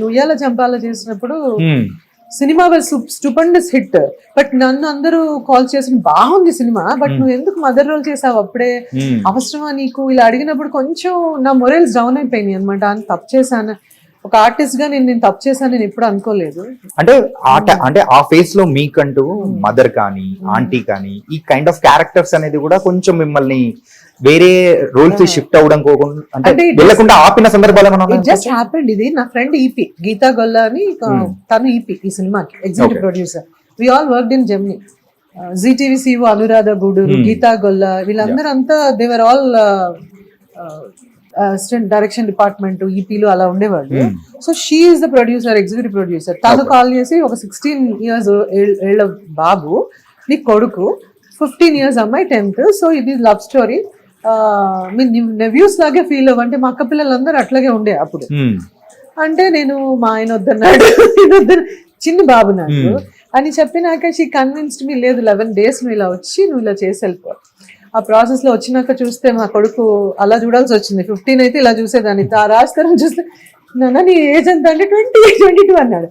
నేను ఉయ్యాల చంపాల చేసినప్పుడు సినిమా స్టూపెండస్ హిట్, బట్ నన్ను అందరూ కాల్ చేసి బాగుంది సినిమా, బట్ నువ్వు ఎందుకు మదర్ రోల్ చేసావు అప్పుడే, అవసరమా నీకు, ఇలా అడిగినప్పుడు కొంచెం నా మొరల్స్ డౌన్ అయిపోయినాయి అనమాట. అని తప్పు చేశాను, ఒక ఆర్టిస్ట్ గా నేను తప్పు చేశాను నేను ఎప్పుడు అనుకోలేదు. అంటే ఆ ఫేస్ లో మీకంటూ మదర్ కానీ ఆంటీ కానీ ఈ కైండ్ ఆఫ్ క్యారెక్టర్స్ అనేది కూడా కొంచెం మిమ్మల్ని వేరే రోల్స్ షిఫ్ట్ అవ్వడం అంటే వెళ్ళకుండా ఆపిన సందర్భాలు ఏమైనా? Just happened. ఇది నా ఫ్రెండ్ ఈపీ గీతా గొల్లా అని, తను ఈపీ ఈ సినిమాకి executive producer. We all worked in Gemini. GTV CO Anuradha Guduru, Geetha Golla, వీళ్ళందరూ అంతా they were all assistant direction department ఈపీలు అలా ఉండేవాళ్ళు. So she is the producer, executive producer. తను కాల్ చేసి ఒక 16 years ఏళ్ళ బాబు నీ కొడుకు, 15 years అమ్మాయి 10th, సో ఇది లవ్ స్టోరీ, మీ నెవ్యూస్ లాగే ఫీల్ అవ్వంటే మా అక్క పిల్లలందరూ అట్లాగే ఉండే అప్పుడు. అంటే నేను మా ఆయన వద్దన్నాడు, చిన్న బాబు నాకు అని చెప్పినాక షీ కన్విన్స్డ్ మీ, లేదు 11 days నువ్వు ఇలా వచ్చి నువ్వు ఇలా చేసి వెళ్ళిపో. ఆ ప్రాసెస్ లో వచ్చినాక చూస్తే మా కొడుకు అలా చూడాల్సి వచ్చింది. 15 అయితే ఇలా చూసేదాన్ని, రాజతరం చూస్తే నాన్న నీ ఏజ్ ఎంత అంటే 20, 22 అన్నాడు.